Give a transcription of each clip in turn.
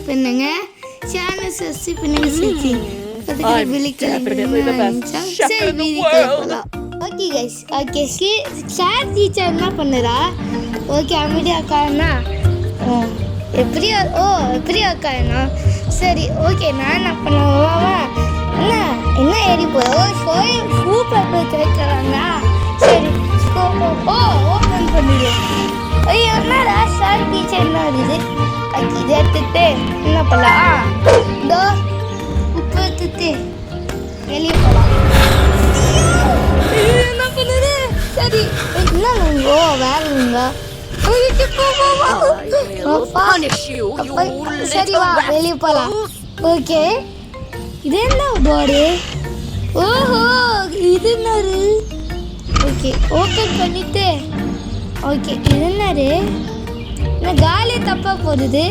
பண்ணுங்க, channel subscribe பண்ணுங்க. சரி okay guys, okay sir teacher என்ன பண்ணுறா? ஓகே அமைதியா உட்காருனா எப்படி உட்காருனா? சரி ஓகே நான் என்ன பண்ணுவாவா? என்ன ஏறி போய் சூப்பர் கேட்குறாங்க. சரி ஓப்பன் பண்ணிடு. ஐயோ என்னடா சார் டீச்சர் என்ன வருது? இதை எடுத்துட்டு என்ன பண்ணலாம்? இதோ உப்பு எடுத்துட்டு வெளியே போகலாம். என்ன பண்ணுது? சரி என்னங்க வேலைங்க? சரி வா வெளியே போகலாம். ஓகே இது என்ன போர்டு? ஓஹோ இது என்னது? ஓகே ஓப்பன் பண்ணிட்டு ஓகே இது என்னது? நான் காலி தப்பா போடுது.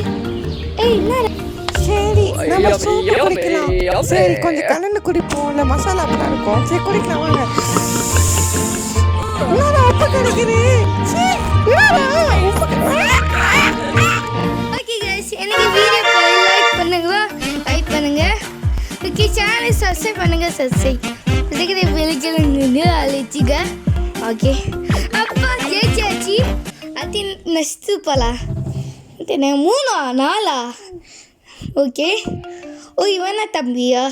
என்ன? சரி நம்ம சூப்பு குடிக்கலாம். சரி கொஞ்சம் கலந்து குடிப்போம். இல்லை மசாலா அப்படி இருக்கும். சரி குடிக்கலாம் வாங்க. உப்பு கிடைக்குது. ஓகே गाइस எனக்கு வீடியோ லைக் பண்ணுங்க. ஓகே சேனல் சப்ஸ்கிரைப் பண்ணுங்க. இதுக்கு வெளிச்சங்க அழைச்சிங்க. ஓகே அப்பா ஜெயிச்சாச்சு. அது நெக்ஸ்ட் போலாம். இது 3 4 ஓகே இவனா தம்பியா?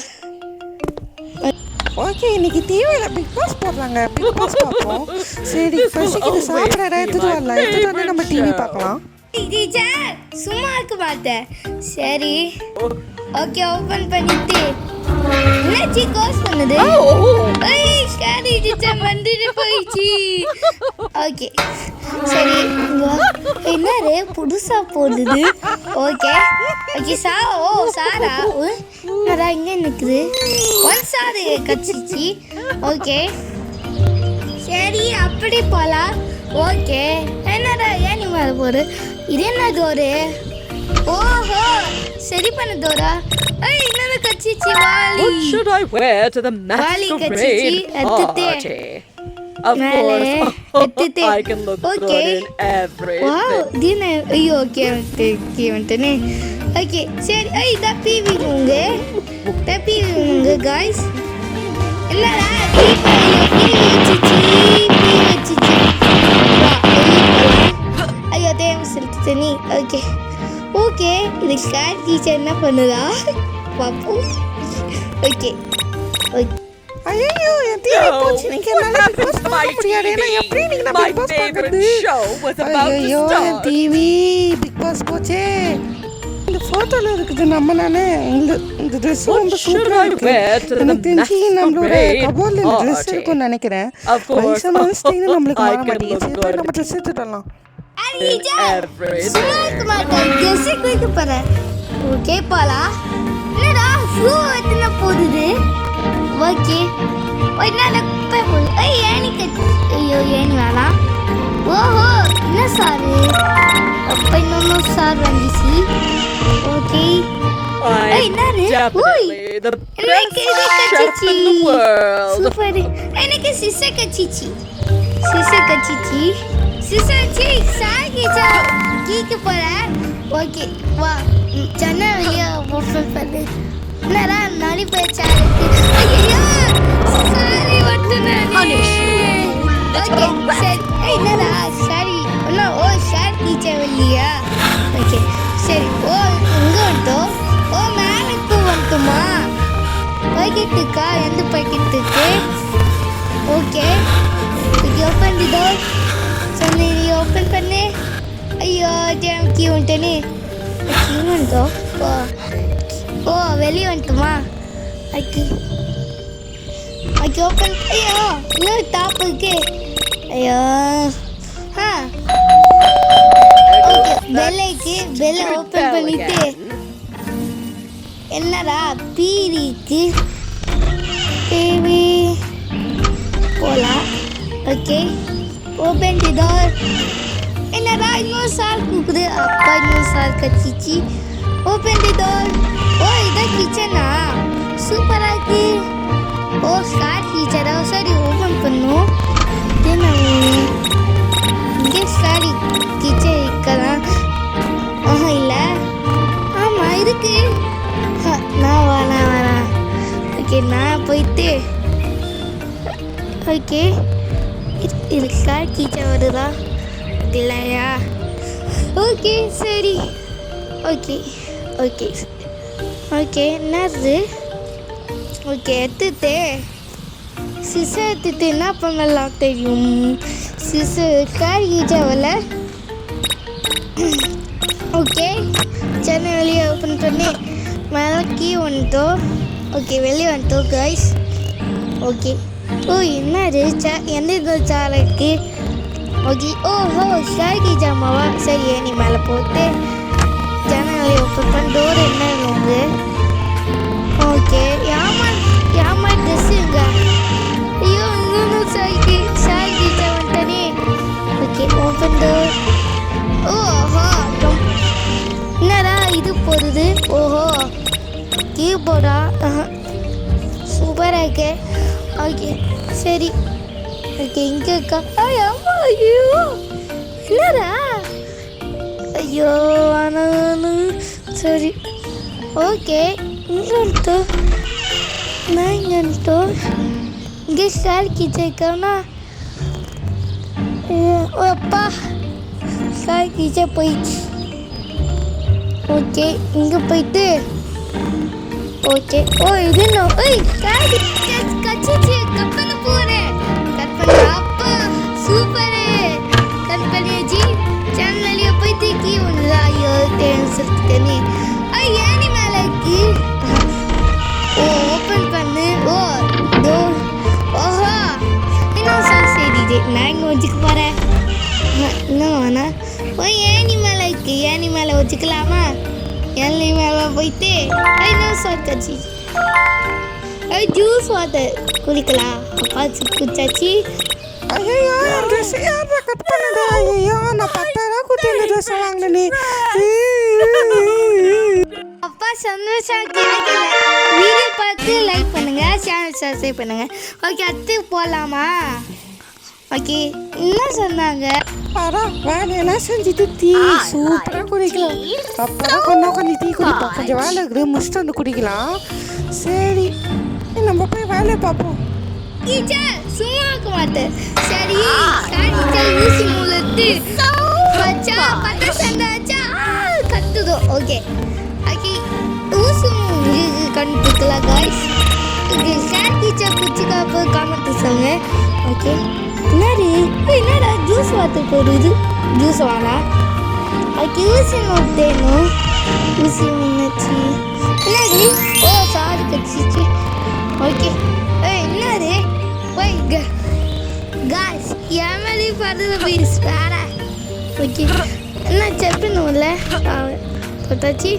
ஓகே இன்னைக்கு டிவியில் பிக் பாஸ் போடுறாங்க. பிக் பாஸ் பார்ப்போம். சரி ஃபர்ஸ்ட் இது சாப்பிட்ற எடுத்துட்டு வரலாம். எடுத்துட்டு வந்து நம்ம டிவி பார்க்கலாம். டீச்சர் சும்மா இருக்க மாட்டேன். சரி ஓகே ஓப்பன் பண்ணிட்டு என்னாச்சு கோஸ் பண்ணுது? சரி டீச்சர் வந்துட்டு போயிடுச்சு. ஓகே சரி என்னது புதுசா போடுது? ஓகே சாரா என்னடா இங்க நிக்குது? சாரு கச்சிச்சு. ஓகே சரி அப்படி போலாம். ஓகே என்னடா ஏன் நீ மேலே போடு? இது என்ன டோரு? ஓஹோ சரி பண்ண டோரா? என்னது கச்சிச்சு? வாலி What should I wear to the masquerade party? Of course, I can look good in everything. Wow, dina ஐயோ ஓகே வந்துட்டேனே. ஓகே சரி தப்பி விடுங்க guys. என்னடா ஐயோ தேவை சொல்லிட்டு நீ. ஓகே இது சார் டீச்சர் என்ன பண்ணுதா பாப்போம். ஓகே ஐயோ என் டிவி போச்சு. நீங்க என்னால பிக் பாஸ் பார்க்க முடியாது. ஏன்னா எப்படி நீங்க நான் பிக் பாஸ் பார்க்கறது? ஐயோ என் டிவி பிக் பாஸ் போச்சே. இந்த போட்டோல இருக்குது நம்ம இந்த ட்ரெஸ் ரொம்ப சூப்பரா இருக்கு. எனக்கு தெரிஞ்சு நம்மளோட கபோர்ட்ல இந்த ட்ரெஸ் இருக்கும்னு நினைக்கிறேன். வயசான ஸ்டைல் நம்மளுக்கு வர மாட்டேங்குது. சரி நம்ம ட்ரெஸ் எடுத்துடலாம். ஓகே பாலா என்னடா ஷூ எத்தனை போடுது? ஓகே என்ன குப்பை போகுது? ஏனி கட்டி ஐயோ ஏனி வேணாம். ஓஹோ என்ன சாரு? அப்ப இன்னொன்னு சார் வந்துச்சு. Okay super. எனக்கு சிசை கச்சிச்சு. கீக்கு போற. ஓகே வா சென்னை வெளியே ஓப்பன் பண்ணு. என்னடா நாளை போயிடுச்சா? ஐயோ சாரி வட்டுனே. ஓகே சரி என்னடா சாரி சார் டீச்சர் இல்லையா? ஓகே சரி இங்கே வந்துட்டோம். மேனுக்கு வந்துட்டுமா? பாக்கெட்டுக்கா? எந்த பாக்கெட்டுக்கு? Okay open the door. சொன்னி ஓப்பன் பண்ணு. ஐயோ ஜாம் கீ வந்துட்டேனே. கீ வந்துட்டோம். வெளியே வந்துட்டுமா? Okay open. ஐயோ இன்னும் டாப் இருக்கு. ஐயோ பெல்லை ஓப்பன் பண்ணிட்டு என்னடா பீரிக்கு டிவி போலாம். Okay open the door. என்னடா இன்னொரு சார் கூக்குது. அப்பா இன்னொரு சார் கச்சிச்சு. Open the door. இதான் கிச்சனா? சூப்பரா இருக்கு. சார் டீச்சரா? சரி ஓப்பன் பண்ணும். இங்கே சாரி கிச்சன் இருக்கலாம். இல்லை ஆமாம் இருக்கு. நான் போயிட்டு ஓகே இது ஸ்டார் கீச்சன் வருதா இல்லையா ஓகே சரி ஓகே ஓகே ஓகே என்னது ஓகே எடுத்துட்டு சிசர் எடுத்துட்டு என்ன பண்ணலாம் தெரியும் சிசர் ஸ்டார் கீச்சவல ஓகே சேனல் வெளியே ஓப்பன் பண்ணி மேலே கீ வந்துட்டோம் ஓகே வெளியே வந்துட்டோம் கைஸ் ஓகே ஓ என்னது எந்த இது சாலைக்கு ஓகே ஓஹோ ஷாகி ஜாமாவா சரி நீ மேலே போட்டு ஜன்னல் வெளியே ஓப்பன் பண்ண டோர் என்ன உங்க ஓகே யாமா ட்ரெஸ்ஸுங்க ஐயோ இன்னும் ஷாகி வந்துட்டனே ஓகே ஓப்பன் டோர் ஓஹோ என்னடா இது போடுது ஓஹோ கீபோர்டா சூப்பராக இருக்கு ஓகே சரி ஓகே இங்கே இருக்கா ஆமா ஐயோ என்னடா ஐயோ ஆனானு சரி ஓகே இங்கன்ட்டு நான் இங்கன்ட்டு இங்கே ஸ்டார் கிச்சேக்கா அப்பா ஸ்டார் கிச்சே போயிடுச்சு ஓகே இங்கே போயிட்டு ஓகே ஓ இது ஓய் காடி கச்சிச்சு கட் பண்ண போறேன் கட் பண்ண அப்பா சூப்பர் கட் பண்ணியாச்சு சேனல்ல போயிட்டு கீ ஒண்ணுதா ஐயோ தெரிஞ்சுட்டேனே ஐயா நீ மேலக்கு ஓ ஓபன் பண்ணு ஓ டோ ஓஹோ இன்னும் சரி நான் இங்கே வச்சுக்க போறேன் இன்னும் வேணா ஓ ஏனி மேலே வச்சுக்கலாமா எண்ணெய் மேலே போயிட்டு இன்னும் சாக்காச்சு ஜூஸ் வாட்டர் குடிக்கலாம் அப்பா குடிச்சாச்சு ஐயோ என் ட்ரெஸ் யாரா கட் பண்ணடா ஐயோ நான் 10,000 கொடுத்து இந்த ட்ரெஸ் வாங்கினே அப்பா சந்தோஷம் கிடைக்கல வீடியோ பார்த்து லைக் பண்ணுங்க சேனல் சப்ஸ்கிரைப் பண்ணுங்க ஓகே அடுத்து போகலாமா ஓகே என்ன சொன்னாங்க பாரா வேலையெல்லாம் செஞ்சுட்டு டீ சூப்பராக குடிக்கலாம் அப்புறம் கொஞ்சம் டீ குடிப்போம் கொஞ்சம் வேலை இருக்குது முடிச்சுட்டு வந்து குடிக்கலாம் சரி நம்ம போய் வேலையை பார்ப்போம் டீச்சர் சும்மா இருக்க மாட்டேன் சரி டீச்சர் ஊசி மூலத்து பச்சா பட்ட சண்டாச்சா கத்துதோ ஓகே ஓகே ஊசி மூலத்து கண்டுக்கலாம் गाइस இது சார் டீச்சர் குச்சிக்கா போய் காமெண்ட் சொல்லுங்க ஓகே என்னடா ஜூஸ் வாட்டர் போடுது ஜூஸ் வாடா ஓகே ஊசி நோட்டேனும் ஊசி முன்னாச்சு என்னது ஓ சாரி கச்சிச்சு ஓகே என்னது ஓய் गाइस யாமலி படுது பீஸ் வேற ஓகே என்ன செப்பனும்ல போட்டாச்சு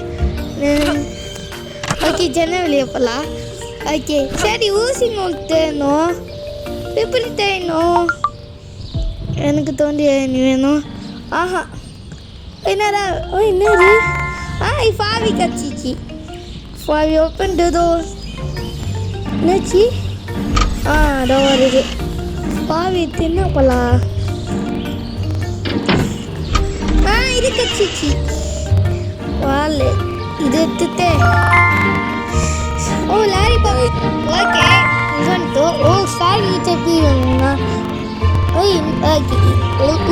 ஓகே ஜன்னல் வெளியே போகலாம் ஓகே சரி ஊசி நோட்டேனும் எப்படி தேயணும் எனக்கு தோண்டி நீ வேணும் ஆஹா என்னடா ஓ என்னது ஃபாவி கச்சிச்சு ஃபாவி ஓப்பன் டு டோர் என்னாச்சு அதோ வருது ஃபாவி தின்ன போலாம் இது கச்சிச்சு வால் இது எடுத்துட்டு ஓ லாரி பாய் ஓகே இவன்ட்டு ஓ சாரி செப்பி வேணும்னா ஓய்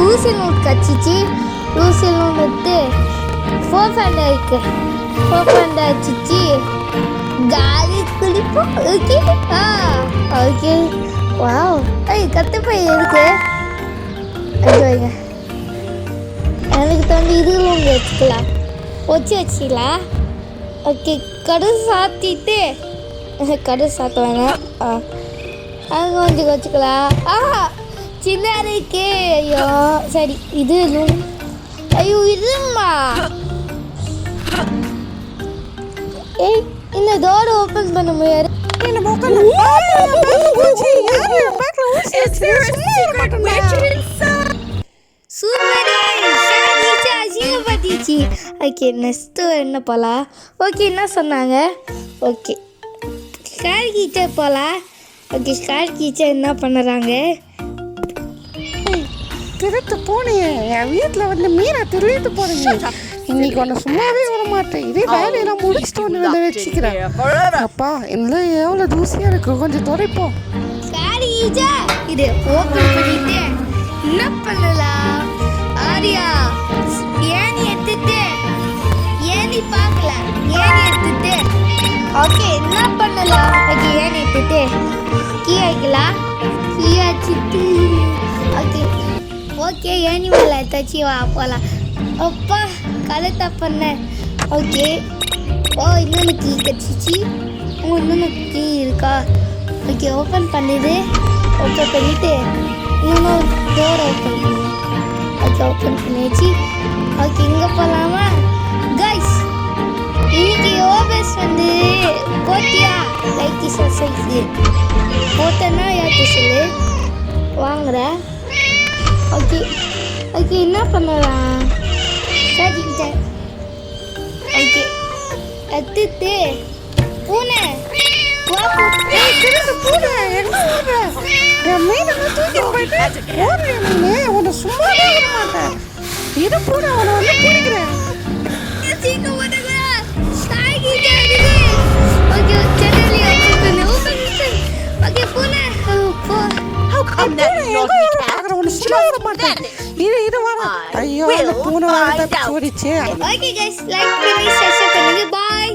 ஊசி நோட் கச்சிச்சு ஊசி நோட் எடுத்து 4 இருக்கு 4 வச்சிச்சு காலி குளிப்போம் ஓகே ஓகே வாவ் கத்துப்பை இருக்கு வைங்க எனக்கு தோண்டி இதுவும் வச்சுக்கலாம் வச்சுக்கலாம் ஓகே கடை சாத்திட்டு கடை சாத்த வேணாம் அங்கே கொஞ்சம் வச்சுக்கலாம் சின்ன இருக்கே ஐயோ சரி இது ஐயோ இதுமா ஏய் இந்த டோர் ஓப்பன் பண்ண முடியாது ஓகே நெக்ஸ்ட்டு என்ன போகலாம் ஓகே என்ன சொன்னாங்க ஓகே ஸ்கார் கீச்சர் போகலாம் ஓகே ஸ்கார் கீச்சர் என்ன பண்ணுறாங்க திருட்டு போனேன் என் வீட்டில் வந்து மீனை திருட்டு போனீங்க இன்னைக்கு ஒன்று சும்மாவே விட மாட்டேன். இதே வேலையெல்லாம் முடிச்சுட்டு ஒன்று வந்து வச்சுக்கிறேன். அப்பா இல்லை எவ்வளோ தூசியாக இருக்கு, கொஞ்சம் துடைப்போம். சரி ஈஜா, இது ஓபன் பண்ணிட்டு என்ன பண்ணலாம்? ஆரியா ஏன் எடுத்துட்டு ஏன் பார்க்கல, ஏன் எடுத்துட்டு ஓகே என்ன பண்ணலாம்? ஓகே ஏன் எடுத்துட்டு கீ வைக்கலாம், கீ வச்சுட்டு ஓகே ஓகே ஏனி மேலே தச்சு வா போகலாம். அப்பா கலத்தா பண்ணேன். ஓகே ஓ இன்னொன்று கீ கச்சிச்சு, இன்னொன்று கீ இருக்கா? ஓகே ஓப்பன் பண்ணுது, ஓப்பன் பண்ணிவிட்டு இன்னொன்று டோர் ஓப்பன் பண்ணு. ஓகே ஓப்பன் பண்ணியாச்சு. ஓகே இங்கே போகலாமா கைஸ்? இன்னைக்கு ஓபஸ் வந்து போட்டியா லைக் சைஸு போட்டேன்னா யாருக்கு சொல்லு வாங்குறேன். ஓகே ஓகே என்ன பண்ணலாம்? சரிக்கிட்டேன். ஓகே எடுத்துட்டு பூனை பூனை எங்க போற? என் மீனெல்லாம் தூக்கிட்டு போயிட்டு ஓடுறேன். நீ உன்னை சும்மாவே விட மாட்டேன். இது பூனை அவனை வந்து பிடிக்கிறேன். ஓகே சேனல் ஓப்பன் ஓகே பூனை போ. ஐயோ அந்த பூனை வந்து போயிடுச்சு. ஓகே கைஸ் லைக் பண்ணி சப்ஸ்கிரைப் பண்ணுங்க. பாய்.